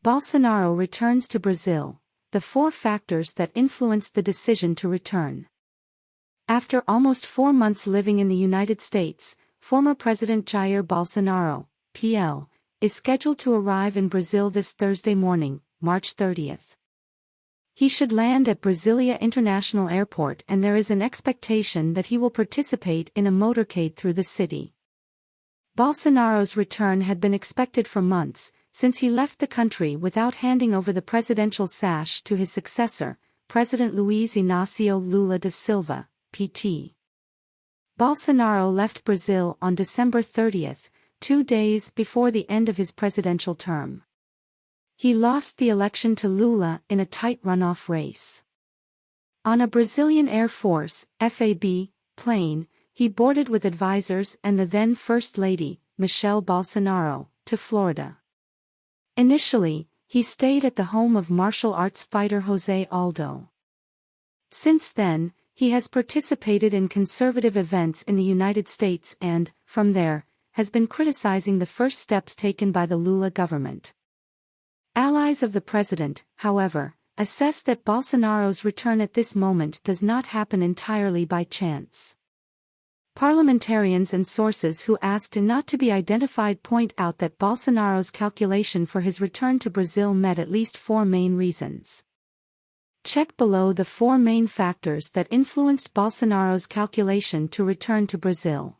Bolsonaro returns to Brazil, the 4 factors that influenced the decision to return. After almost 4 months living in the United States, former President Jair Bolsonaro, PL, is scheduled to arrive in Brazil this Thursday morning, March 30th. He should land at Brasilia International Airport, and there is an expectation that he will participate in a motorcade through the city. Bolsonaro's return had been expected for months, since he left the country without handing over the presidential sash to his successor, President Luiz Inácio Lula da Silva, PT. Bolsonaro left Brazil on December 30th, 2 days before the end of his presidential term. He lost the election to Lula in a tight runoff race. On a Brazilian Air Force, FAB, plane, he boarded with advisors and the then First Lady, Michelle Bolsonaro, to Florida. Initially, he stayed at the home of martial arts fighter José Aldo. Since then, he has participated in conservative events in the United States and, from there, has been criticizing the first steps taken by the Lula government. Allies of the president, however, assess that Bolsonaro's return at this moment does not happen entirely by chance. Parliamentarians and sources who asked not to be identified point out that Bolsonaro's calculation for his return to Brazil met at least 4 main reasons. Check below the 4 main factors that influenced Bolsonaro's calculation to return to Brazil.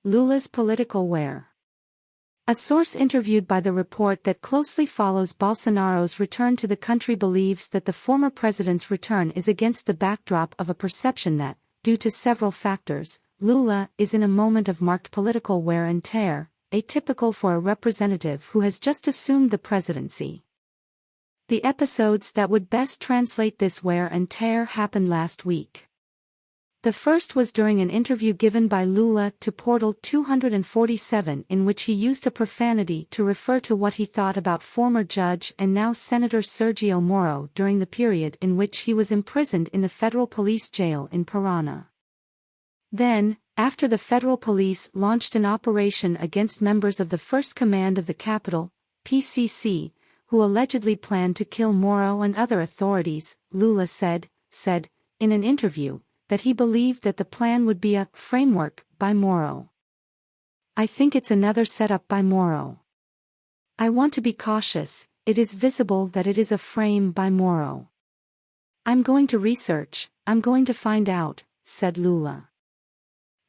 Lula's political wear. A source interviewed by the report that closely follows Bolsonaro's return to the country believes that the former president's return is against the backdrop of a perception that, due to several factors, Lula is in a moment of marked political wear and tear, atypical for a representative who has just assumed the presidency. The episodes that would best translate this wear and tear happened last week. The first was during an interview given by Lula to Portal 247, in which he used a profanity to refer to what he thought about former judge and now Senator Sergio Moro during the period in which he was imprisoned in the federal police jail in Paraná. Then, after the federal police launched an operation against members of the First Command of the Capital, PCC, who allegedly planned to kill Moro and other authorities, Lula said, in an interview, that he believed that the plan would be a framework by Moro. I think it's another setup by Moro. I want to be cautious, it is visible that it is a frame by Moro. I'm going to research, I'm going to find out, said Lula.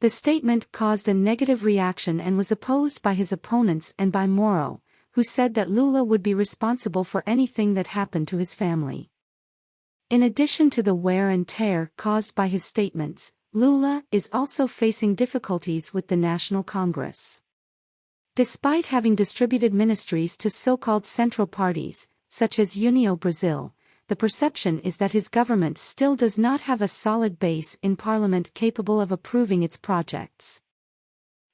The statement caused a negative reaction and was opposed by his opponents and by Moro, who said that Lula would be responsible for anything that happened to his family. In addition to the wear and tear caused by his statements, Lula is also facing difficulties with the National Congress. Despite having distributed ministries to so-called central parties, such as União Brasil, the perception is that his government still does not have a solid base in parliament capable of approving its projects.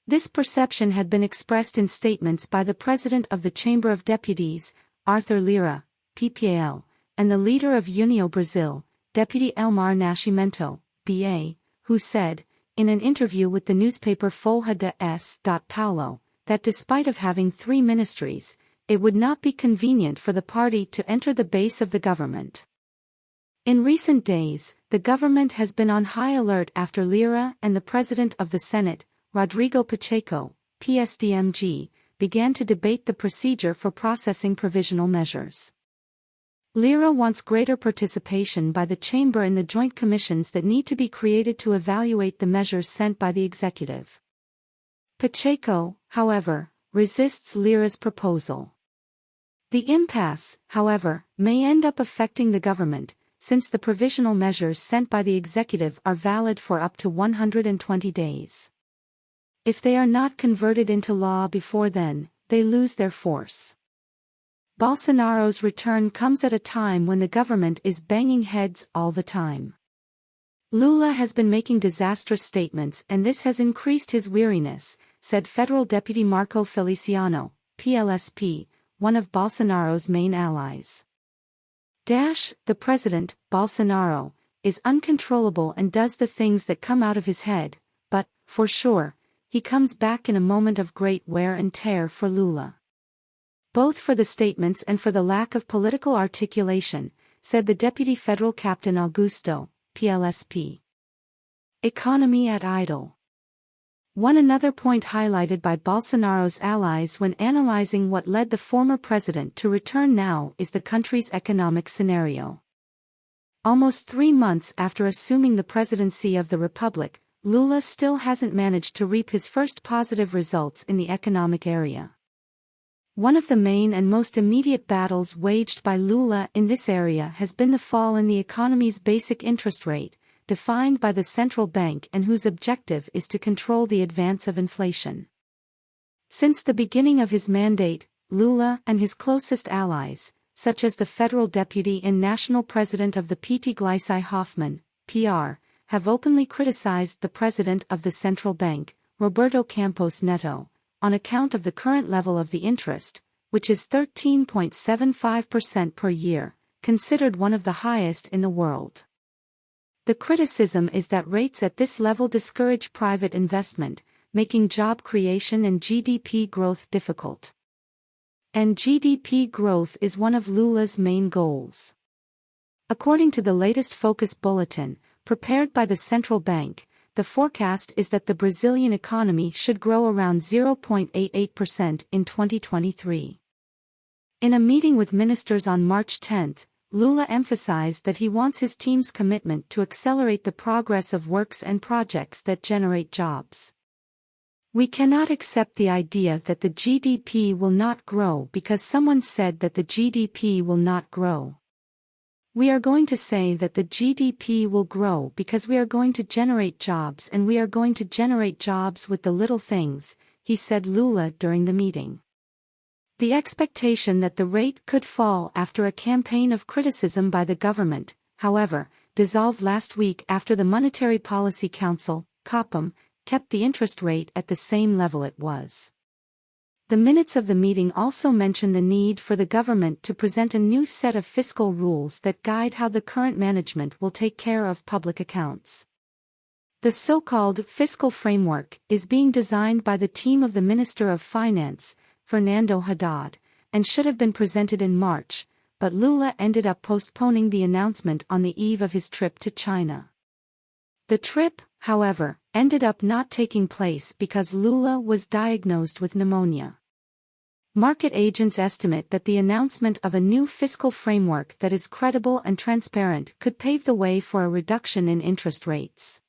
This perception had been expressed in statements by the President of the Chamber of Deputies, Arthur Lira, PPAL, and the leader of União Brasil, Deputy Elmar Nascimento, BA, who said, in an interview with the newspaper Folha de S. Paulo, that despite of having 3 ministries, it would not be convenient for the party to enter the base of the government. In recent days, the government has been on high alert after Lira and the President of the Senate, Rodrigo Pacheco, PSDMG, began to debate the procedure for processing provisional measures. Lira wants greater participation by the chamber in the joint commissions that need to be created to evaluate the measures sent by the executive. Pacheco, however, resists Lira's proposal. The impasse, however, may end up affecting the government, since the provisional measures sent by the executive are valid for up to 120 days. If they are not converted into law before then, they lose their force. Bolsonaro's return comes at a time when the government is banging heads all the time. Lula has been making disastrous statements and this has increased his weariness, said Federal Deputy Marco Feliciano, PLSP, one of Bolsonaro's main allies. The president, Bolsonaro, is uncontrollable and does the things that come out of his head, but, for sure, he comes back in a moment of great wear and tear for Lula. both for the statements and for the lack of political articulation, said the Deputy Federal Captain Augusto, PLSP. Economy at idle. Another point highlighted by Bolsonaro's allies when analyzing what led the former president to return now is the country's economic scenario. Almost 3 months after assuming the presidency of the republic, Lula still hasn't managed to reap his first positive results in the economic area. One of the main and most immediate battles waged by Lula in this area has been the fall in the economy's basic interest rate, defined by the central bank and whose objective is to control the advance of inflation. Since the beginning of his mandate, Lula and his closest allies, such as the federal deputy and national president of the PT Gleisi Hoffmann, PR, have openly criticized the president of the central bank, Roberto Campos Neto, on account of the current level of the interest, which is 13.75% per year, considered one of the highest in the world. The criticism is that rates at this level discourage private investment, making job creation and GDP growth difficult. And GDP growth is one of Lula's main goals. According to the latest Focus Bulletin, prepared by the central bank, the forecast is that the Brazilian economy should grow around 0.88% in 2023. In a meeting with ministers on March 10, Lula emphasized that he wants his team's commitment to accelerate the progress of works and projects that generate jobs. We cannot accept the idea that the GDP will not grow because someone said that the GDP will not grow. We are going to say that the GDP will grow because we are going to generate jobs, and we are going to generate jobs with the little things, he said Lula during the meeting. The expectation that the rate could fall after a campaign of criticism by the government, however, dissolved last week after the Monetary Policy Council, COPOM, kept the interest rate at the same level it was. The minutes of the meeting also mention the need for the government to present a new set of fiscal rules that guide how the current management will take care of public accounts. The so-called fiscal framework is being designed by the team of the Minister of Finance, Fernando Haddad, and should have been presented in March, but Lula ended up postponing the announcement on the eve of his trip to China. The trip, however, ended up not taking place because Lula was diagnosed with pneumonia. Market agents estimate that the announcement of a new fiscal framework that is credible and transparent could pave the way for a reduction in interest rates.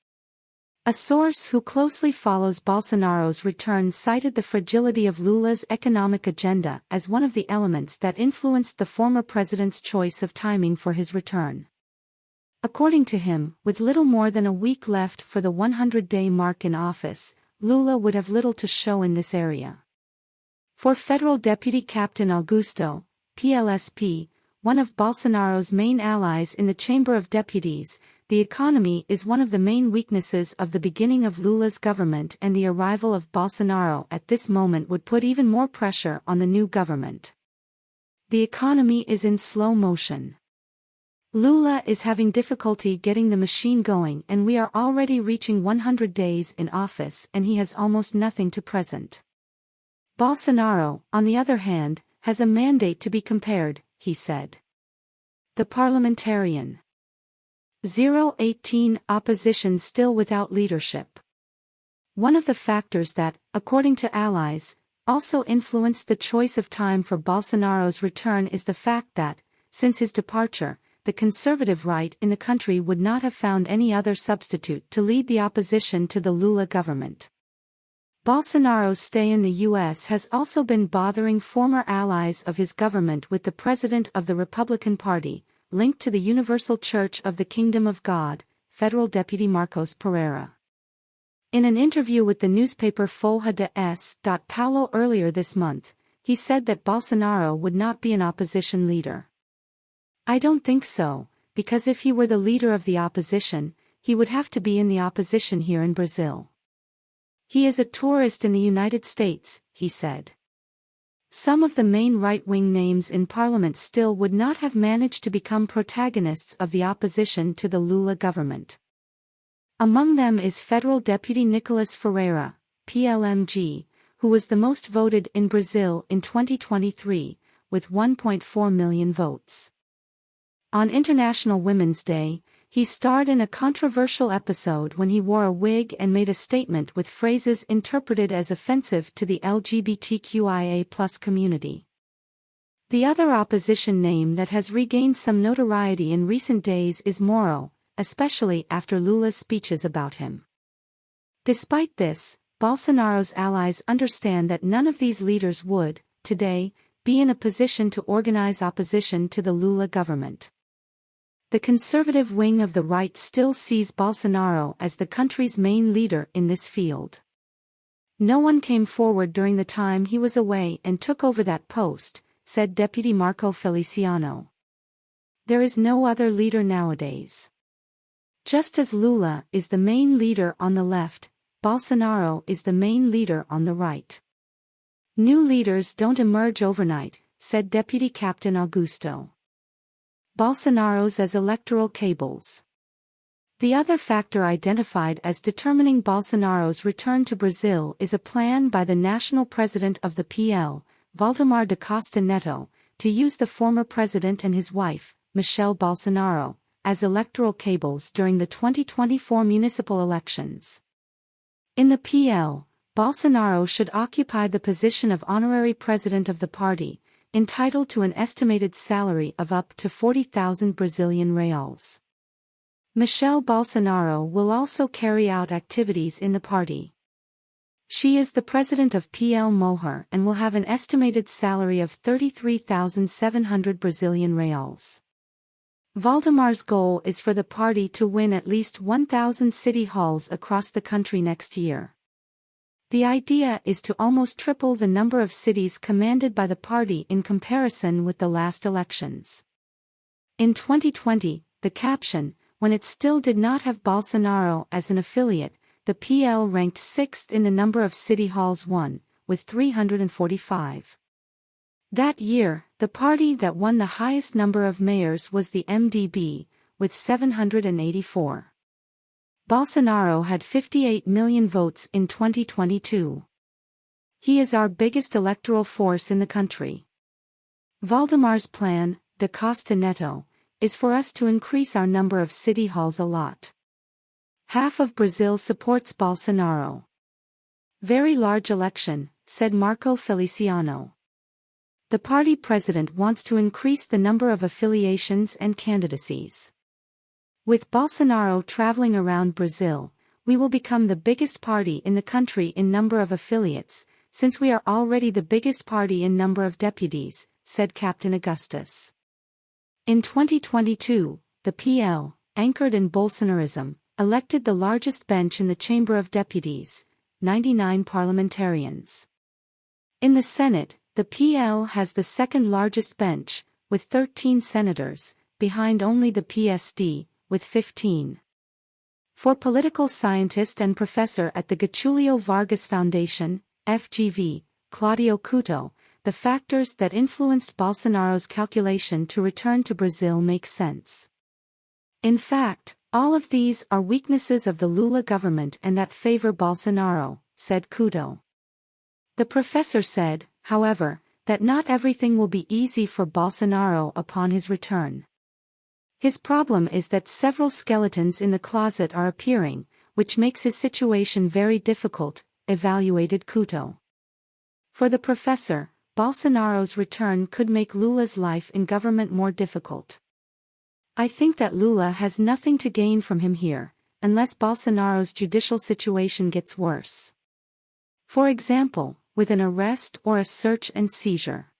A source who closely follows Bolsonaro's return cited the fragility of Lula's economic agenda as one of the elements that influenced the former president's choice of timing for his return. According to him, with little more than a week left for the 100-day mark in office, Lula would have little to show in this area. For Federal Deputy Captain Augusto, PLSP, one of Bolsonaro's main allies in the Chamber of Deputies, the economy is one of the main weaknesses of the beginning of Lula's government, and the arrival of Bolsonaro at this moment would put even more pressure on the new government. The economy is in slow motion. Lula is having difficulty getting the machine going, and we are already reaching 100 days in office and he has almost nothing to present. Bolsonaro, on the other hand, has a mandate to be compared, he said. The parliamentarian. 018 Opposition still without leadership. One of the factors that, according to allies, also influenced the choice of time for Bolsonaro's return is the fact that, since his departure, the conservative right in the country would not have found any other substitute to lead the opposition to the Lula government. Bolsonaro's stay in the U.S. has also been bothering former allies of his government, with the president of the Republican Party, linked to the Universal Church of the Kingdom of God, Federal Deputy Marcos Pereira. In an interview with the newspaper Folha de S. Paulo earlier this month, he said that Bolsonaro would not be an opposition leader. I don't think so, because if he were the leader of the opposition, he would have to be in the opposition here in Brazil. He is a tourist in the United States, he said. Some of the main right-wing names in parliament still would not have managed to become protagonists of the opposition to the Lula government. Among them is Federal Deputy Nicolas Ferreira, PLMG, who was the most voted in Brazil in 2023, with 1.4 million votes. On International Women's Day, he starred in a controversial episode when he wore a wig and made a statement with phrases interpreted as offensive to the LGBTQIA+ community. The other opposition name that has regained some notoriety in recent days is Moro, especially after Lula's speeches about him. Despite this, Bolsonaro's allies understand that none of these leaders would, today, be in a position to organize opposition to the Lula government. The conservative wing of the right still sees Bolsonaro as the country's main leader in this field. No one came forward during the time he was away and took over that post, said Deputy Marco Feliciano. There is no other leader nowadays. Just as Lula is the main leader on the left, Bolsonaro is the main leader on the right. New leaders don't emerge overnight, said Deputy Captain Augusto. Bolsonaro's as electoral cables. The other factor identified as determining Bolsonaro's return to Brazil is a plan by the national president of the PL, Valdemar da Costa Neto, to use the former president and his wife, Michelle Bolsonaro, as electoral cables during the 2024 municipal elections. In the PL, Bolsonaro should occupy the position of honorary president of the party, entitled to an estimated salary of up to 40,000 Brazilian reals. Michelle Bolsonaro will also carry out activities in the party. She is the president of PL Mulher and will have an estimated salary of 33,700 Brazilian reals. Valdemar's goal is for the party to win at least 1,000 city halls across the country next year. The idea is to almost triple the number of cities commanded by the party in comparison with the last elections. In 2020, the caption, when it still did not have Bolsonaro as an affiliate, the PL ranked 6th in the number of city halls won, with 345. That year, the party that won the highest number of mayors was the MDB, with 784. Bolsonaro had 58 million votes in 2022. He is our biggest electoral force in the country. Valdemar's plan, da Costa Neto, is for us to increase our number of city halls a lot. Half of Brazil supports Bolsonaro. Very large election, said Marco Feliciano. The party president wants to increase the number of affiliations and candidacies. With Bolsonaro traveling around Brazil, we will become the biggest party in the country in number of affiliates, since we are already the biggest party in number of deputies, said Captain Augustus. In 2022, the PL, anchored in Bolsonarism, elected the largest bench in the Chamber of Deputies, 99 parliamentarians. In the Senate, the PL has the second largest bench, with 13 senators, behind only the PSD, with 15. For political scientist and professor at the Getulio Vargas Foundation, FGV, Claudio Couto, the factors that influenced Bolsonaro's calculation to return to Brazil make sense. In fact, all of these are weaknesses of the Lula government and that favor Bolsonaro, said Couto. The professor said, however, that not everything will be easy for Bolsonaro upon his return. His problem is that several skeletons in the closet are appearing, which makes his situation very difficult, evaluated Couto. For the professor, Bolsonaro's return could make Lula's life in government more difficult. I think that Lula has nothing to gain from him here, unless Bolsonaro's judicial situation gets worse. For example, with an arrest or a search and seizure.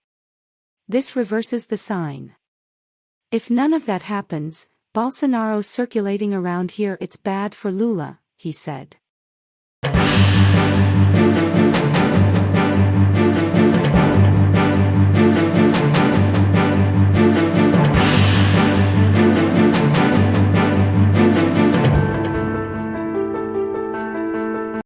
This reverses the sign. If none of that happens, Bolsonaro circulating around here, it's bad for Lula, he said.